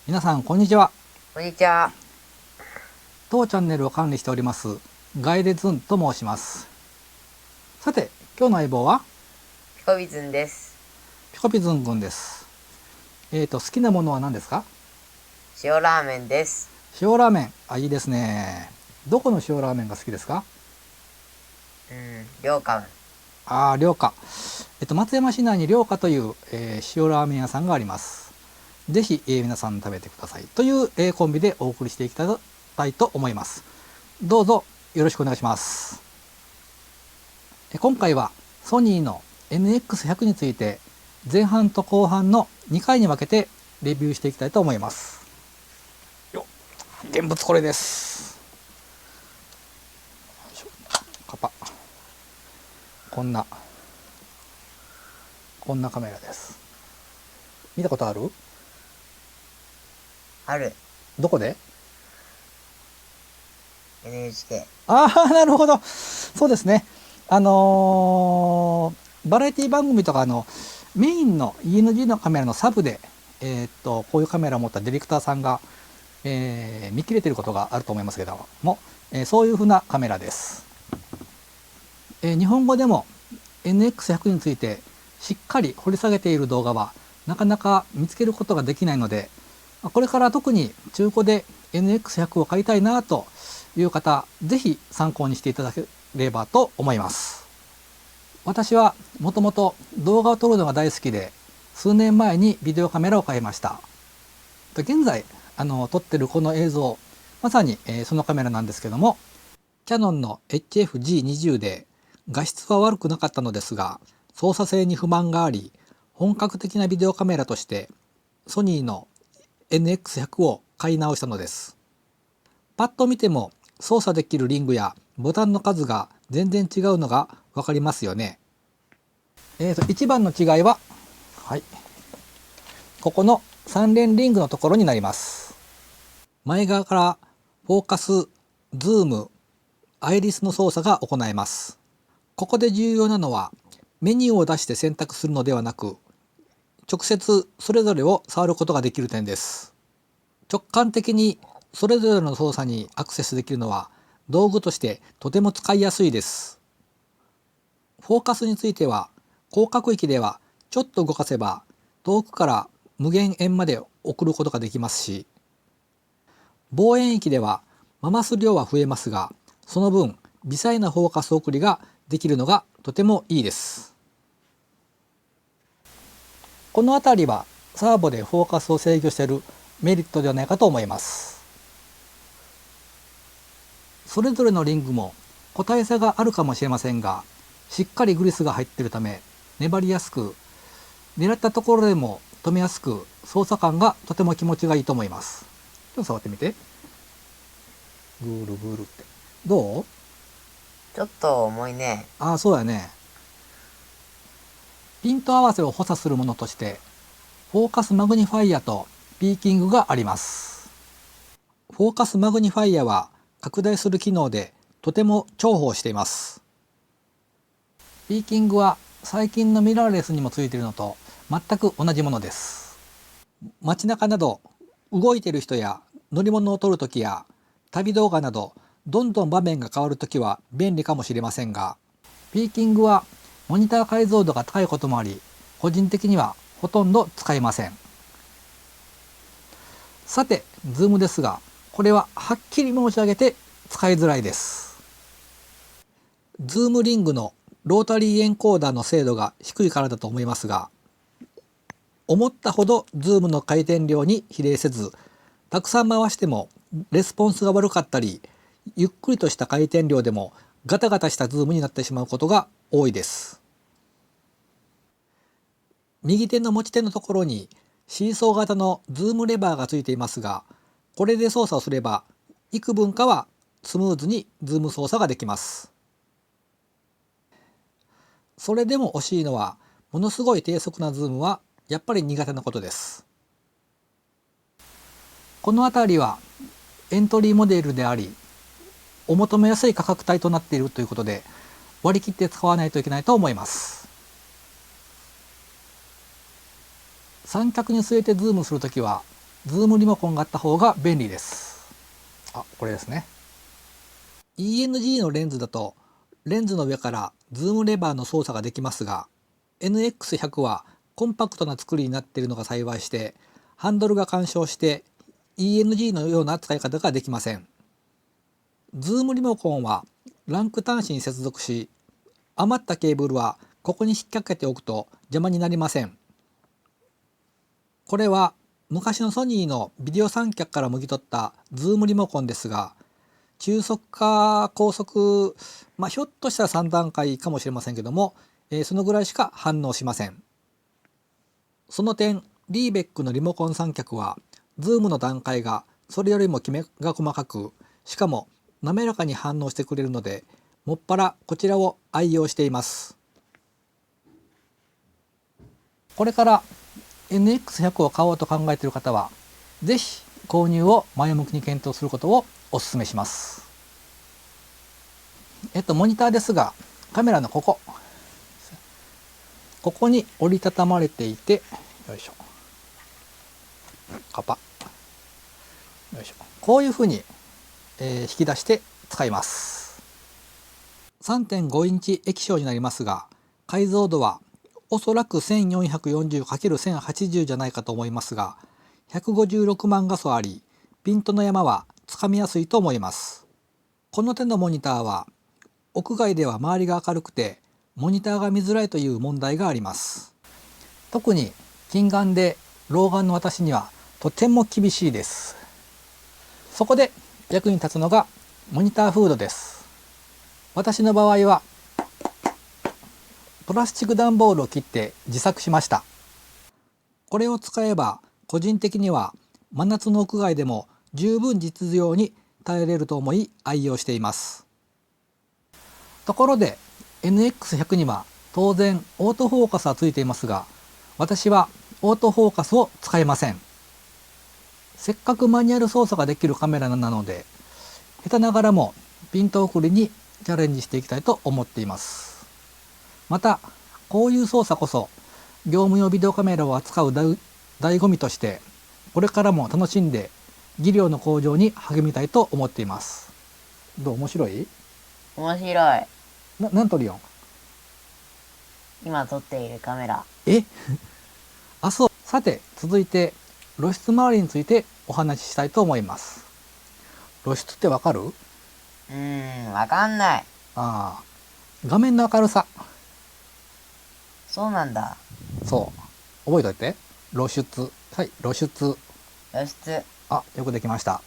皆さんこんにちは。こんにちは。当チャンネルを管理しておりますガイレズンと申します。さて今日の相棒はピコビズンです。ピコピズンくんです。好きなものは何ですか？塩ラーメンです。塩ラーメン。いいですね。どこの塩ラーメンが好きですか？良寛。良華。松山市内に良華という、塩ラーメン屋さんがあります。ぜひ、皆さん食べてくださいという、コンビでお送りしていきたいと思います。どうぞよろしくお願いします。今回はソニーの NX100 について前半と後半の2回に分けてレビューしていきたいと思います。現物これです。カパこんなカメラです。見たことある？ある。どこで？ NHK。なるほど。そうですね。バラエティ番組とかメインの ENG のカメラのサブで、こういうカメラを持ったディレクターさんが、見切れてることがあると思いますけども、そういうふうなカメラです。日本語でも NX100 についてしっかり掘り下げている動画はなかなか見つけることができないので、これから特に中古で NX100 を買いたいなという方、ぜひ参考にしていただければと思います。私はもともと動画を撮るのが大好きで、数年前にビデオカメラを買いました。現在撮ってるこの映像、まさに、そのカメラなんですけども、キヤノンの HF-G20 で画質は悪くなかったのですが、操作性に不満があり、本格的なビデオカメラとしてソニーの NX100 を買い直したのです。パッと見ても操作できるリングやボタンの数が全然違うのが分かりますよね。一番の違いは、ここの3連リングのところになります。前側からフォーカス、ズーム、アイリスの操作が行えます。ここで重要なのはメニューを出して選択するのではなく、直接それぞれを触ることができる点です。直感的にそれぞれの操作にアクセスできるのは道具としてとても使いやすいです。フォーカスについては、広角域ではちょっと動かせば遠くから無限遠まで送ることができますし、望遠域では回す量は増えますが、その分微細なフォーカス送りができるのがとてもいいです。この辺りはサーボでフォーカスを制御しているメリットではないかと思います。それぞれのリングも個体差があるかもしれませんが、しっかりグリスが入っているため粘りやすく、狙ったところでも止めやすく、操作感がとても気持ちがいいと思います。ちょっと触ってみて。ぐるぐるって。どう？ちょっと重いね。そうやね。ピント合わせを補佐するものとして、フォーカスマグニファイアとピーキングがあります。フォーカスマグニファイアは拡大する機能でとても重宝しています。ピーキングは最近のミラーレスにもついているのと全く同じものです。街中など動いている人や乗り物を撮るときや旅動画などどんどん場面が変わるときは便利かもしれませんが、ピーキングはモニター解像度が高いこともあり、個人的にはほとんど使えません。さて、ズームですが、これははっきり申し上げて使いづらいです。ズームリングのロータリーエンコーダーの精度が低いからだと思いますが、思ったほどズームの回転量に比例せず、たくさん回してもレスポンスが悪かったり、ゆっくりとした回転量でもガタガタしたズームになってしまうことが多いです。右手の持ち手のところにシーソー型のズームレバーがついていますが、これで操作をすれば幾分かはスムーズにズーム操作ができます。それでも惜しいのは、ものすごい低速なズームはやっぱり苦手なことです。この辺りはエントリーモデルであり、お求めやすい価格帯となっているということで、割り切って使わないといけないと思います。三脚に据えてズームするときはズームリモコンがあった方が便利です。あ、これですね。ENG のレンズだとレンズの上からズームレバーの操作ができますが、 NX100 はコンパクトな作りになっているのが幸いして、ハンドルが干渉して ENG のような使い方ができません。ズームリモコンはランク端子に接続し、余ったケーブルはここに引っ掛けておくと邪魔になりません。これは昔のソニーのビデオ三脚からもぎ取ったズームリモコンですが、中速か高速、ひょっとしたら3段階かもしれませんけども、そのぐらいしか反応しません。その点、リーベックのリモコン三脚はズームの段階がそれよりもきめが細かく、しかも滑らかに反応してくれるので、もっぱらこちらを愛用しています。これから NX100 を買おうと考えている方は、ぜひ購入を前向きに検討することをお勧めします。モニターですが、カメラのここに折りたたまれていて、よいしょ、カパッ、よいしょ、こういうふうに、引き出して使います。 3.5 インチ液晶になりますが、解像度はおそらく 1440×1080 じゃないかと思いますが、156万画素あり、ピントの山はつかみやすいと思います。この手のモニターは屋外では周りが明るくてモニターが見づらいという問題があります。特に近眼で老眼の私にはとても厳しいです。そこで役に立つのがモニターフードです。私の場合はプラスチック段ボールを切って自作しました。これを使えば個人的には真夏の屋外でも十分実用に耐えれると思い愛用しています。ところで NX100 には当然オートフォーカスはついていますが、私はオートフォーカスを使えません。せっかくマニュアル操作ができるカメラなので、下手ながらもピント送りにチャレンジしていきたいと思っています。またこういう操作こそ業務用ビデオカメラを扱う醍醐味として、これからも楽しんで技量の向上に励みたいと思っています。どう、面白い？面白い。なんとリオン？今撮っているカメラ。そう。さて続いて露出周りについてお話ししたいと思います。露出ってわかる？わかんない。画面の明るさ。そうなんだ。そう。覚えといて。露出。はい、露出。露出。よくできました。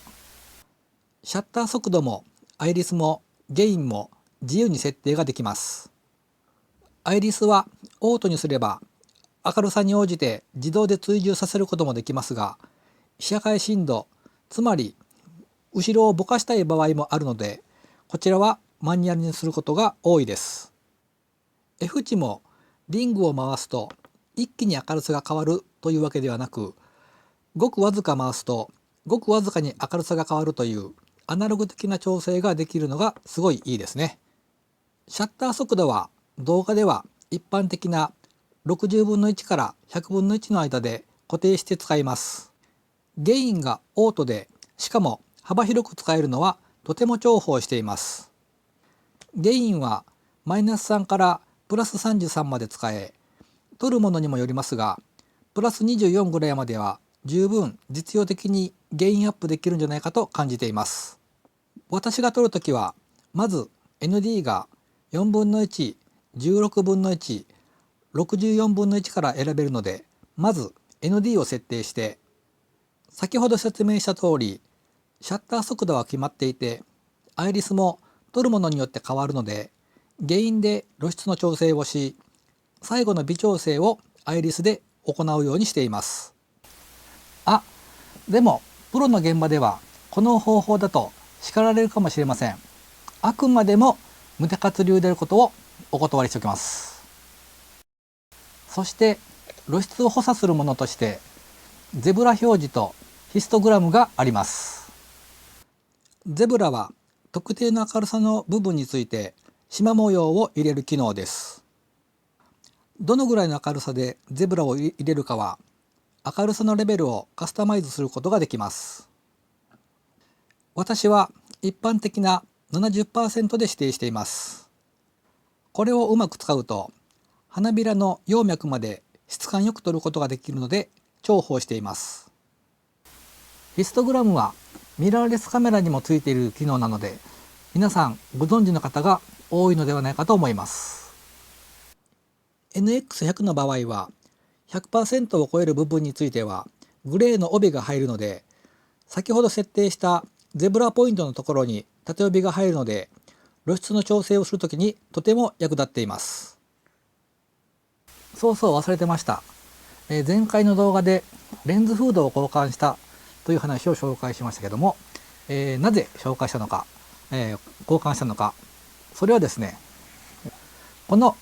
シャッター速度もアイリスもゲインも自由に設定ができます。アイリスはオートにすれば明るさに応じて自動で追従させることもできますが、被写界深度、つまり後ろをぼかしたい場合もあるので、こちらはマニュアルにすることが多いです。F 値もリングを回すと一気に明るさが変わるというわけではなく、ごくわずか回すとごくわずかに明るさが変わるというアナログ的な調整ができるのがすごいいいですね。シャッター速度は動画では一般的な60分の1から100分の1の間で固定して使います。ゲインがオートで、しかも幅広く使えるのはとても重宝しています。ゲインはマイナス3からプラス33まで使え、撮るものにもよりますが、プラス24ぐらいまでは十分実用的にゲインアップできるんじゃないかと感じています。私が撮るときはまず ND が4分の1、16分の1、64分の1から選べるので、まず ND を設定して、先ほど説明した通りシャッター速度は決まっていて、アイリスも撮るものによって変わるので、ゲインで露出の調整をし、最後の微調整をアイリスで行うようにしています。でもプロの現場ではこの方法だと叱られるかもしれません。あくまでも無手活流であることをお断りしておきます。そして露出を補佐するものとしてゼブラ表示とヒストグラムがあります。ゼブラは特定の明るさの部分について縞模様を入れる機能です。どのぐらいの明るさでゼブラを入れるかは明るさのレベルをカスタマイズすることができます。私は一般的な 70% で指定しています。これをうまく使うと花びらの葉脈まで質感よく撮ることができるので重宝しています。ヒストグラムはミラーレスカメラにもついている機能なので皆さんご存知の方が多いのではないかと思います。NX100 の場合は 100% を超える部分についてはグレーの帯が入るので、先ほど設定したゼブラポイントのところに縦帯が入るので露出の調整をするときにとても役立っています。そうそう忘れてました。前回の動画でレンズフードを交換したという話を紹介しましたけども、なぜ紹介したのか、交換したのか、それはですね、この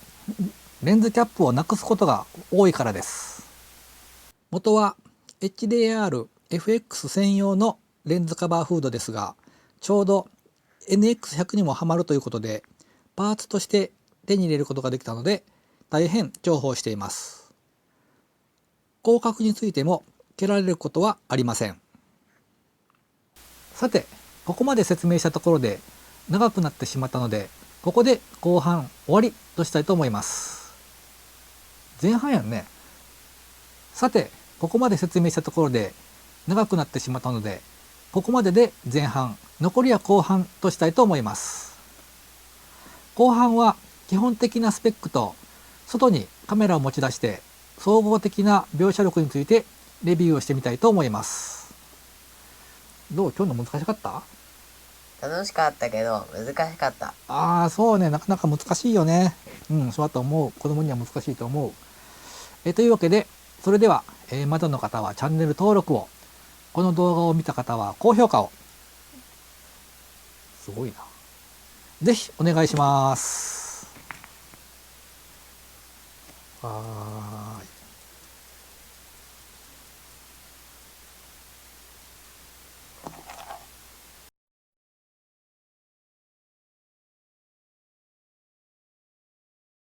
レンズキャップをなくすことが多いからです。元は HDR-FX 専用のレンズカバーフードですが、ちょうど NX100 にもハマるということでパーツとして手に入れることができたので大変重宝しています。広角についても蹴られることはありません。さて、ここまで説明したところで長くなってしまったので、ここで後半終わりとしたいと思います。前半やんね。さて、ここまで説明したところで長くなってしまったので、ここまでで前半、残りは後半としたいと思います。後半は基本的なスペックと外にカメラを持ち出して総合的な描写力についてレビューをしてみたいと思います。どう？今日の難しかった？楽しかったけど難しかった。そうね、なかなか難しいよね。そうだと思う。子供には難しいと思う。というわけで、それでは、まだの方はチャンネル登録を、この動画を見た方は高評価を。すごいな。ぜひお願いします。